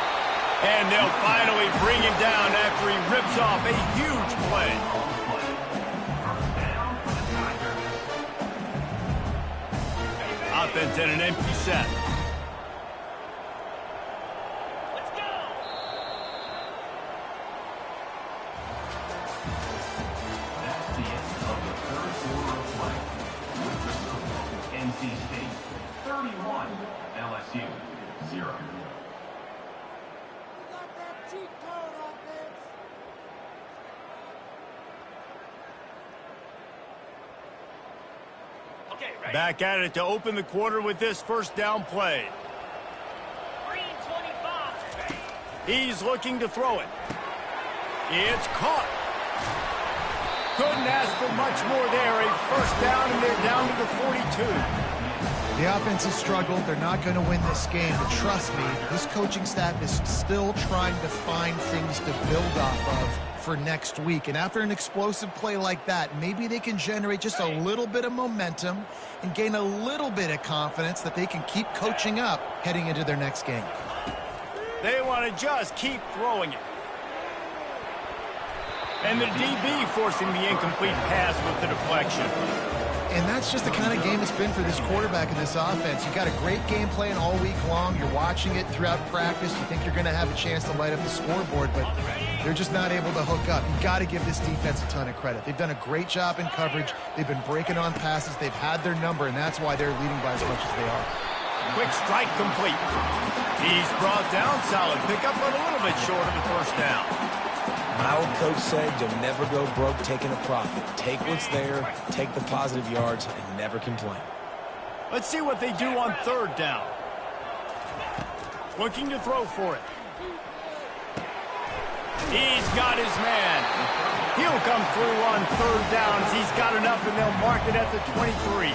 Speaker 1: And they'll finally bring him down after he rips off a huge play. Offense at an empty set.
Speaker 4: NC State 31, LSU 0.
Speaker 1: Back at it to open the quarter with this first down play. He's looking to throw it. It's caught. Couldn't ask for much more there. A first down, and they're down to the 42.
Speaker 3: The offense has struggled. They're not going to win this game. But trust me, this coaching staff is still trying to find things to build off of for next week. And after an explosive play like that, maybe they can generate just a little bit of momentum and gain a little bit of confidence that they can keep coaching up heading into their next game.
Speaker 1: They want to just keep throwing it. And the DB forcing the incomplete pass with the deflection.
Speaker 3: And that's just the kind of game it's been for this quarterback and this offense. You've got a great game plan all week long. You're watching it throughout practice. You think you're going to have a chance to light up the scoreboard, but they're just not able to hook up. You've got to give this defense a ton of credit. They've done a great job in coverage. They've been breaking on passes. They've had their number, and that's why they're leading by as much as they are.
Speaker 1: Quick strike complete. He's brought down. Solid pickup, but a little bit short of the first down.
Speaker 2: My old coach said you'll never go broke taking a profit. Take what's there, take the positive yards, and never complain.
Speaker 1: Let's see what they do on third down. Looking to throw for it. He's got his man. He'll come through on third down as he's got enough, and they'll mark it at the 23.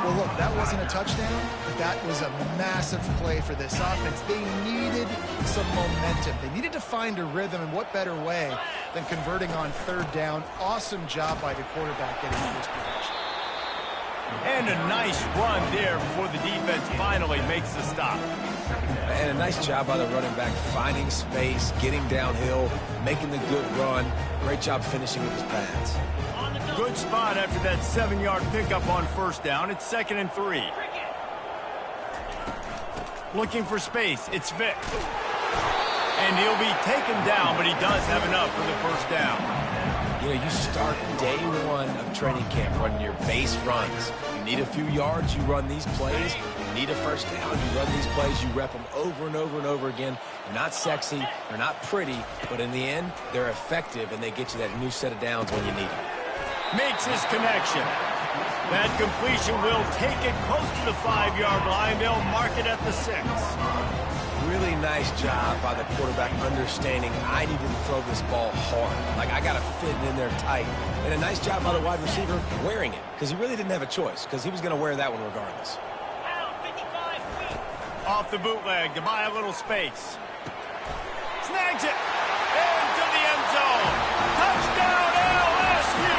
Speaker 3: Well, look, that wasn't a touchdown, but that was a massive play for this offense. They needed some momentum. They needed to find a rhythm, and what better way than converting on third down. Awesome job by the quarterback getting into this position.
Speaker 1: And a nice run there before the defense finally makes the stop.
Speaker 2: And a nice job by the running back, finding space, getting downhill, making the good run. Great job finishing with his pads.
Speaker 1: Good spot after that 7-yard pickup on first down. It's 2nd and 3. Looking for space. It's Vick. And he'll be taken down, but he does have enough for the first down.
Speaker 2: You know, you start day one of training camp running your base runs. You need a few yards, you run these plays. You need a first down, you run these plays. You rep them over and over and over again. They're not sexy, they're not pretty, but in the end, they're effective, and they get you that new set of downs when you need them.
Speaker 1: Makes his connection. That completion will take it close to the 5-yard line. They'll mark it at the 6.
Speaker 2: Really nice job by the quarterback understanding I needed to throw this ball hard. Like, I got to fit it in there tight. And a nice job by the wide receiver wearing it, because he really didn't have a choice, because he was going to wear that one regardless.
Speaker 1: Off the bootleg to buy a little space. Snags it. Into the end zone. Touchdown, LSU.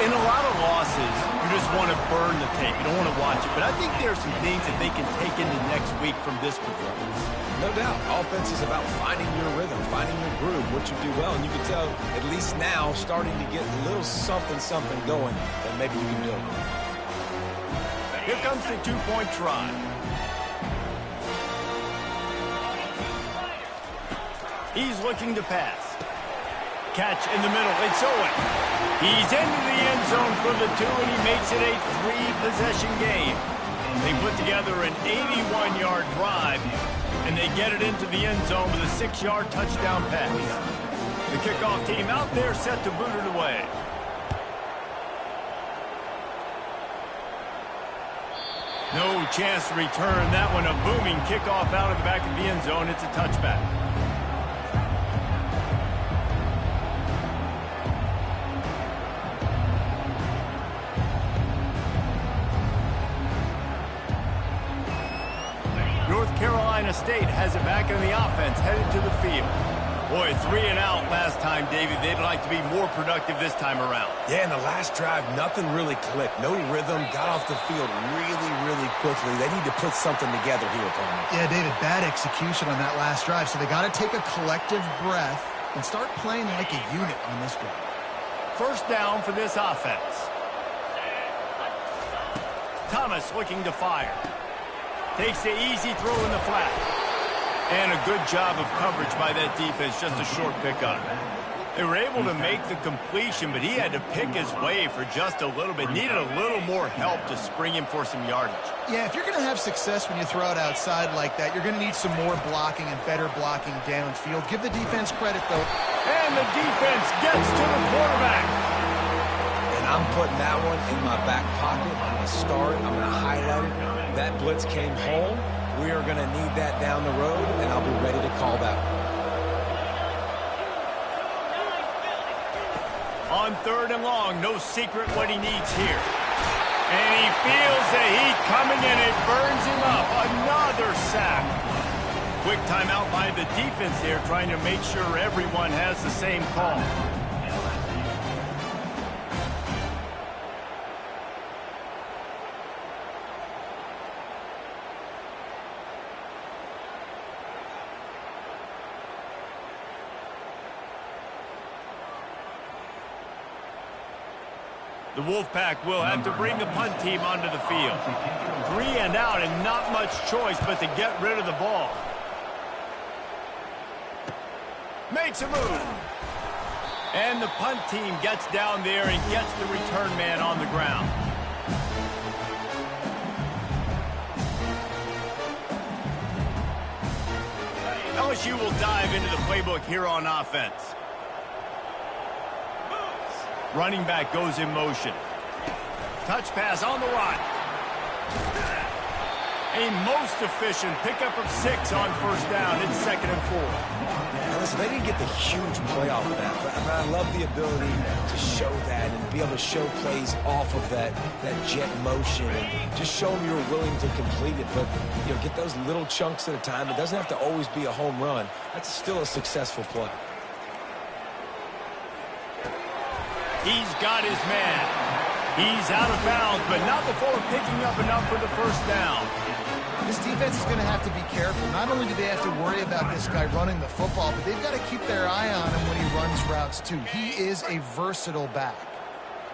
Speaker 1: In a lot of losses, you just want to burn the tape. You don't want to watch it. But I think there are some things that they can take into next week from this performance.
Speaker 2: No doubt. Offense is about finding your rhythm, finding your groove, what you do well. And you can tell, at least now, starting to get a little something going that maybe you can build on.
Speaker 1: Here comes the two-point try. He's looking to pass. Catch in the middle. It's Owen. He's into the end zone for the 2, and he makes it a 3-possession game. They put together an 81-yard drive, and they get it into the end zone with a 6-yard touchdown pass. The kickoff team out there set to boot it away. No chance to return that one. A booming kickoff out of the back of the end zone. It's a touchback. North Carolina State has it back in the offense, headed to the field. Boy, 3 and out last time, David. They'd like to be more productive this time around.
Speaker 2: Yeah, in the last drive, nothing really clicked. No rhythm, got off the field really quickly. They need to put something together here, opponent.
Speaker 3: Yeah, David, bad execution on that last drive. So they got to take a collective breath and start playing like a unit on this drive.
Speaker 1: First down for this offense. Thomas looking to fire. Takes the easy throw in the flat. And a good job of coverage by that defense, just a short pickup. They were able to make the completion, but he had to pick his way for just a little bit. Needed a little more help to spring him for some yardage.
Speaker 3: Yeah, if you're going to have success when you throw it outside like that, you're going to need some more blocking and better blocking downfield. Give the defense credit, though.
Speaker 1: And the defense gets to the quarterback.
Speaker 2: And I'm putting that one in my back pocket. I'm going to start. I'm going to highlight it. That blitz came home. We are going to need that down the road, and I'll be ready to call that one.
Speaker 1: On 3rd and long, no secret what he needs here. And he feels the heat coming in. It burns him up. Another sack. Quick timeout by the defense there, trying to make sure everyone has the same call. The Wolfpack will have to bring the punt team onto the field. 3 and out and not much choice but to get rid of the ball. Makes a move. And the punt team gets down there and gets the return man on the ground. LSU will dive into the playbook here on offense. Running back goes in motion. Touch pass on the run. A most efficient pickup of 6 on 1st down. It's 2nd and 4.
Speaker 2: Now listen, they didn't get the huge play off of that, but I love the ability to show that and be able to show plays off of that jet motion and just show them you're willing to complete it. But, you know, get those little chunks at a time. It doesn't have to always be a home run. That's still a successful play.
Speaker 1: He's got his man. He's out of bounds, but not before picking up enough for the 1st down.
Speaker 3: This defense is going to have to be careful. Not only do they have to worry about this guy running the football, but they've got to keep their eye on him when he runs routes, too. He is a versatile back.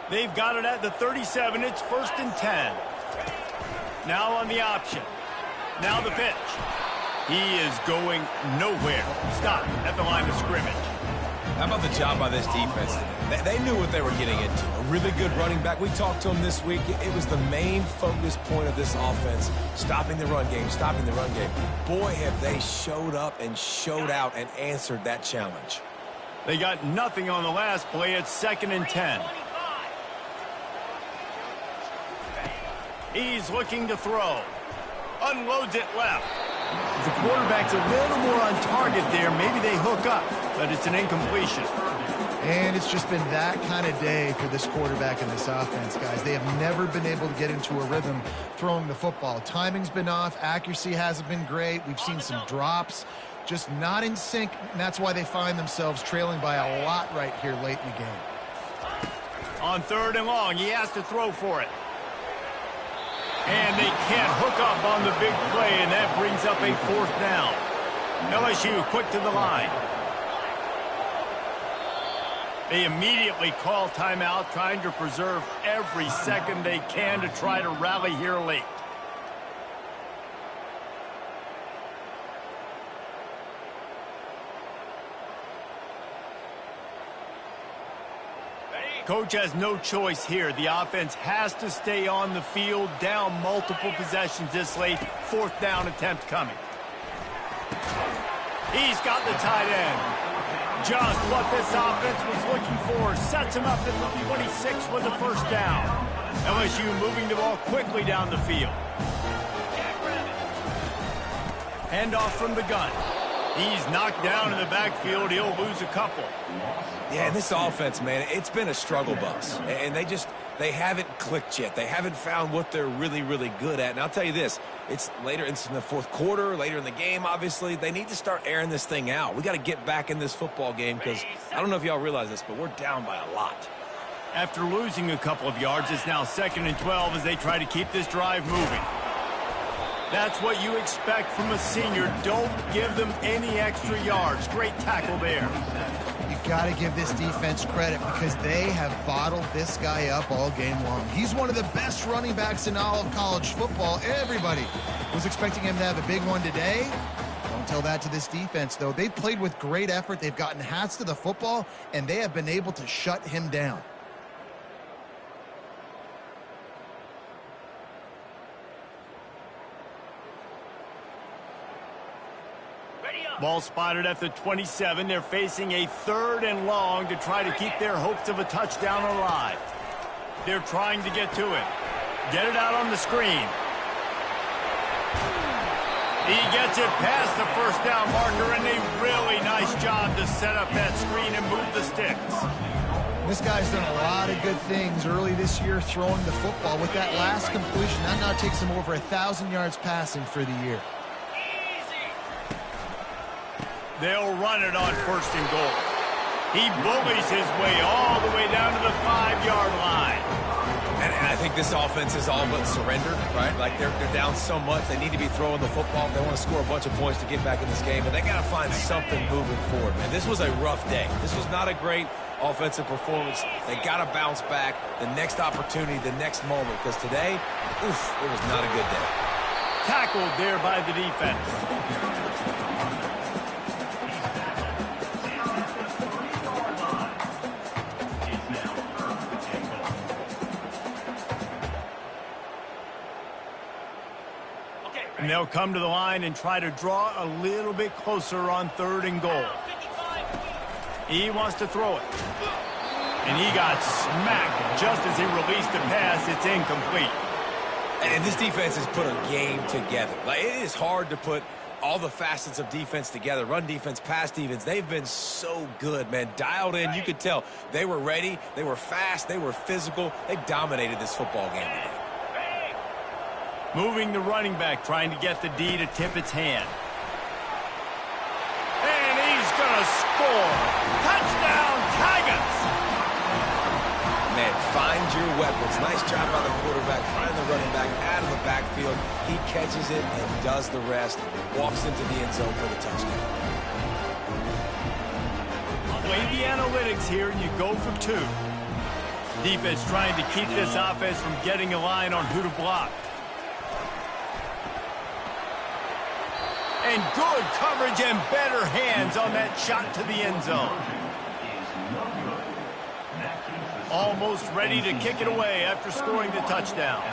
Speaker 1: They've got it at the 37. It's 1st and 10. Now on the option. Now the pitch. He is going nowhere. Stop at the line of scrimmage.
Speaker 2: How about the job by this defense today? They knew what they were getting into. A really good running back. We talked to him this week. It was the main focus point of this offense. Stopping the run game, stopping the run game. Boy, have they showed up and showed out and answered that challenge.
Speaker 1: They got nothing on the last play. It's 2nd and 10. He's looking to throw. Unloads it left. If the quarterback's a little more on target there, maybe they hook up, but it's an incompletion.
Speaker 3: And it's just been that kind of day for this quarterback and this offense, guys. They have never been able to get into a rhythm throwing the football. Timing's been off. Accuracy hasn't been great. We've seen some drops. Just not in sync, and that's why they find themselves trailing by a lot right here late in the game.
Speaker 1: On 3rd and long, he has to throw for it. And they can't hook up on the big play, and that brings up a 4th down. LSU quick to the line. They immediately call timeout, trying to preserve every second they can to try to rally here late. Coach has no choice here. The offense has to stay on the field, down multiple possessions this late. 4th down attempt coming. He's got the tight end. Just what this offense was looking for. Sets him up at the 26 with the 1st down. LSU moving the ball quickly down the field. Handoff from the gun. He's knocked down in the backfield. He'll lose a couple.
Speaker 2: Yeah, and this offense, man, it's been a struggle bus. And they haven't clicked yet. They haven't found what they're really, really good at. And I'll tell you this, it's later in the 4th quarter, later in the game, obviously. They need to start airing this thing out. We got to get back in this football game because I don't know if y'all realize this, but we're down by a lot.
Speaker 1: After losing a couple of yards, it's now 2nd and 12 as they try to keep this drive moving. That's what you expect from a senior. Don't give them any extra yards. Great tackle there.
Speaker 3: Got to give this defense credit because they have bottled this guy up all game long. He's one of the best running backs in all of college football. Everybody was expecting him to have a big one today. Don't tell that to this defense, though. They've played with great effort. They've gotten hats to the football, and they have been able to shut him down.
Speaker 1: Ball spotted at the 27. They're facing a 3rd and long to try to keep their hopes of a touchdown alive. They're trying to get to it. Get it out on the screen. He gets it past the 1st down marker, and a really nice job to set up that screen and move the sticks.
Speaker 3: This guy's done a lot of good things early this year throwing the football. With that last completion, that now takes him over 1,000 yards passing for the year.
Speaker 1: They'll run it on 1st and goal. He bullies his way all the way down to the 5-yard line.
Speaker 2: And I think this offense is all but surrendered, right? Like they're down so much. They need to be throwing the football if they want to score a bunch of points to get back in this game. But they got to find something moving forward, man. This was a rough day. This was not a great offensive performance. They got to bounce back. The next opportunity, the next moment. Because today, oof, it was not a good day.
Speaker 1: Tackled there by the defense. And they'll come to the line and try to draw a little bit closer on 3rd and goal. He wants to throw it. And he got smacked just as he released the pass. It's incomplete.
Speaker 2: And this defense has put a game together. Like, it is hard to put all the facets of defense together. Run defense, pass defense. They've been so good, man. Dialed in. You could tell they were ready. They were fast. They were physical. They dominated this football game today.
Speaker 1: Moving the running back, trying to get the D to tip its hand. And he's going to score. Touchdown, Tigers!
Speaker 2: Man, find your weapons. Nice job by the quarterback. Find the running back out of the backfield. He catches it and does the rest. Walks into the end zone for the touchdown.
Speaker 1: Play the analytics here, and you go for 2. Defense trying to keep this offense from getting a line on who to block. And good coverage and better hands on that shot to the end zone. Almost ready to kick it away after scoring the touchdown.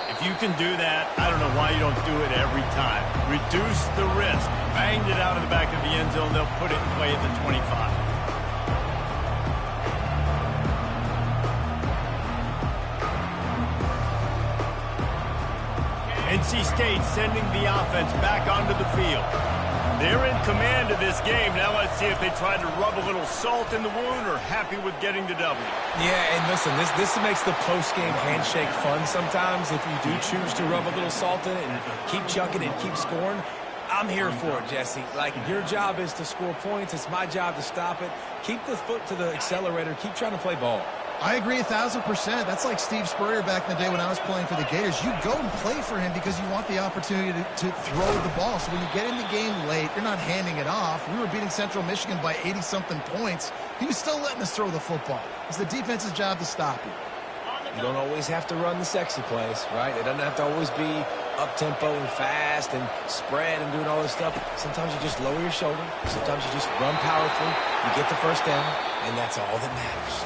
Speaker 1: If you can do that, I don't know why you don't do it every time. Reduce the risk. Banged it out of the back of the end zone. They'll put it in play at the 25. NC State sending the offense back onto the field. They're in command of this game. Now let's see if they try to rub a little salt in the wound or happy with getting the W.
Speaker 2: Yeah, and listen, this makes the post-game handshake fun sometimes if you do choose to rub a little salt in it and keep chucking and keep scoring. I'm here for it, Jesse. Like, your job is to score points. It's my job to stop it. Keep the foot to the accelerator. Keep trying to play ball.
Speaker 3: I agree 1,000%. That's like Steve Spurrier back in the day when I was playing for the Gators. You go and play for him because you want the opportunity to throw the ball. So when you get in the game late, you're not handing it off. We were beating Central Michigan by 80-something points. He was still letting us throw the football. It's the defense's job to stop you.
Speaker 2: You don't always have to run the sexy plays, right? It doesn't have to always be up-tempo and fast and spread and doing all this stuff. Sometimes you just lower your shoulder. Sometimes you just run powerfully. You get the first down, and that's all that matters.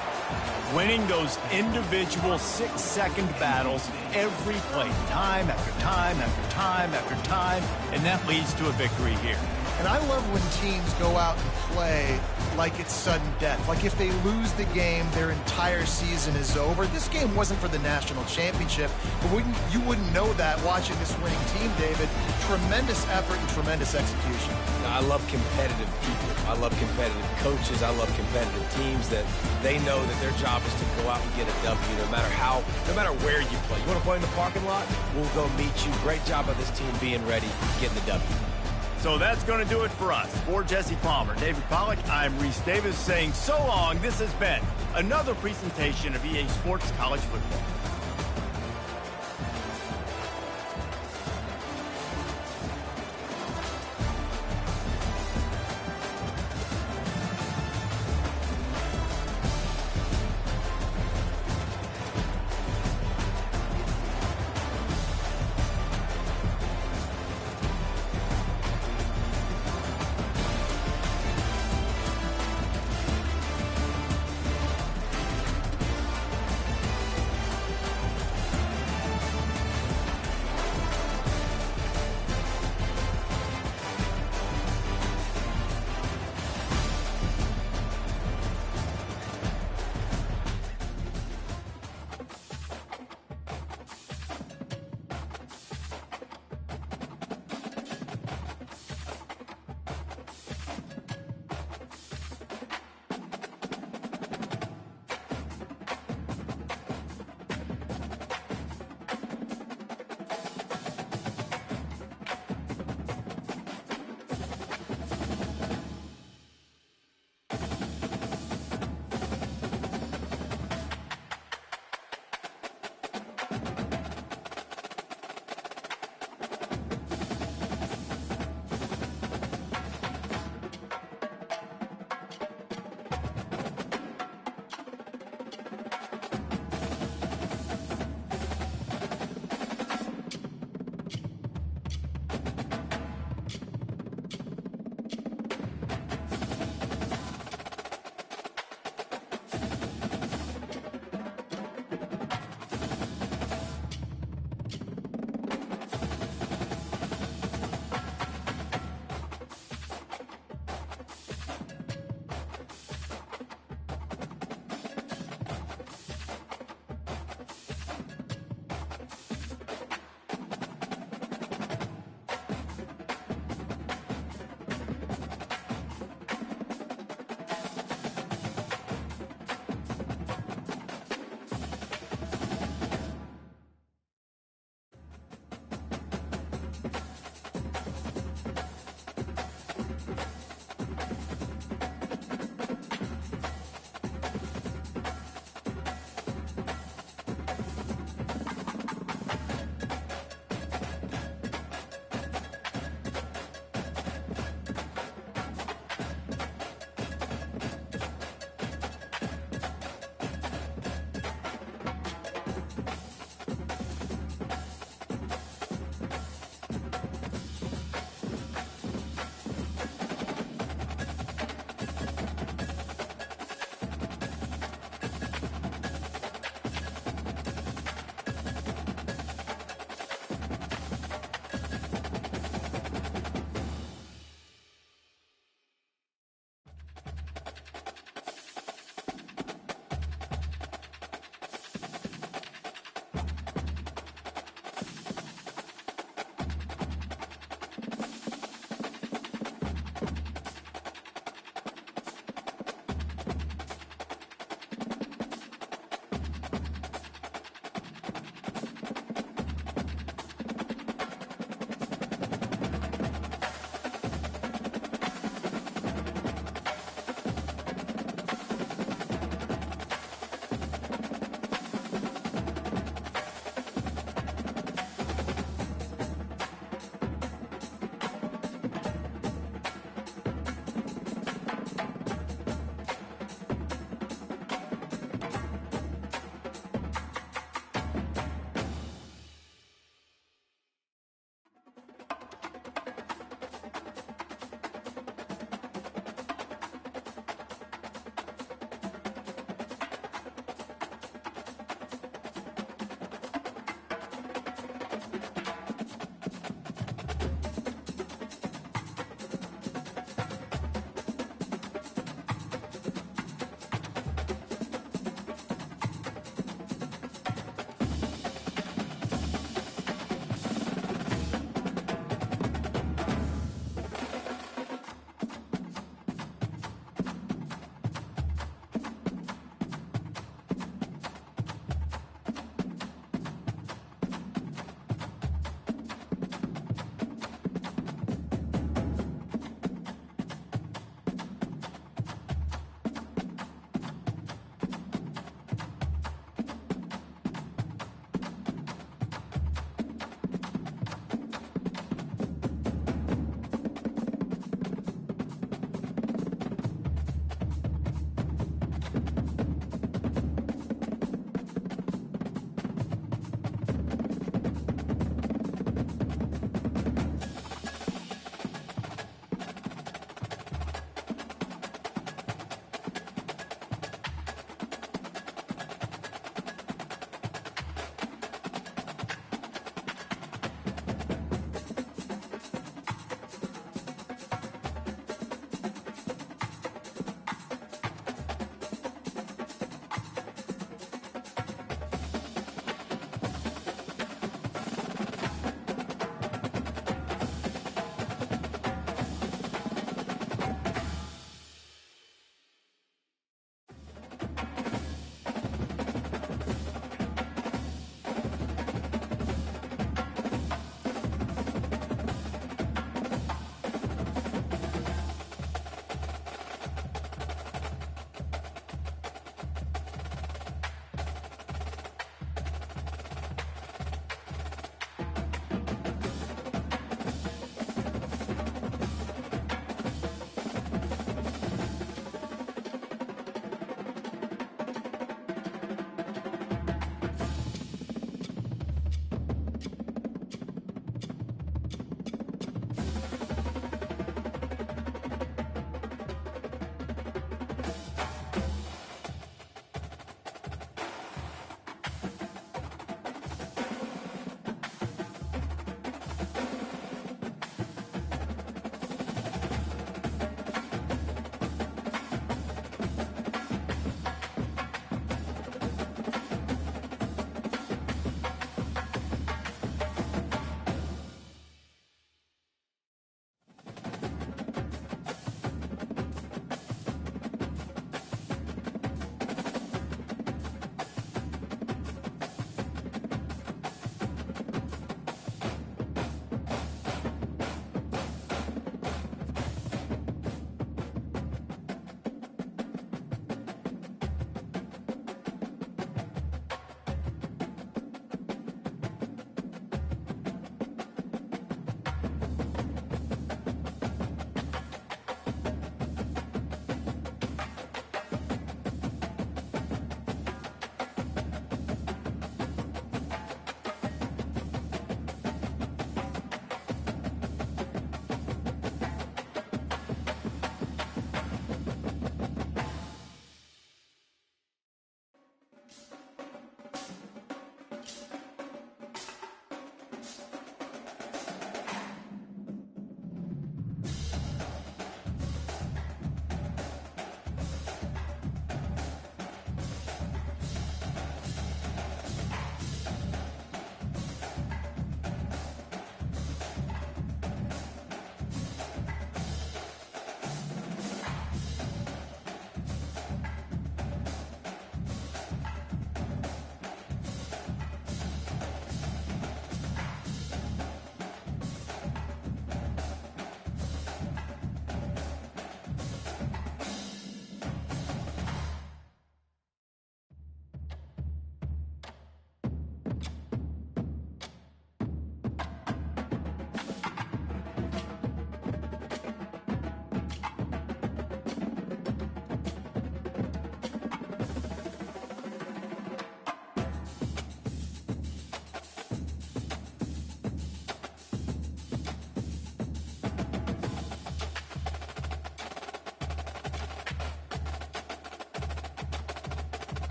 Speaker 1: Winning those individual 6-second battles every play, time after time after time after time, and that leads to a victory here.
Speaker 3: And I love when teams go out and play like it's sudden death. Like if they lose the game, their entire season is over. This game wasn't for the national championship, but you wouldn't know that watching this winning team, David. Tremendous effort and tremendous execution.
Speaker 2: I love competitive people. I love competitive coaches. I love competitive teams that they know that their job is to go out and get a W no matter where you play. You want to play in the parking lot? We'll go meet you. Great job of this team being ready, getting the W.
Speaker 1: So that's going to do it for us. For Jesse Palmer, David Pollack, I'm Reese Davis saying so long. This has been another presentation of EA Sports College Football.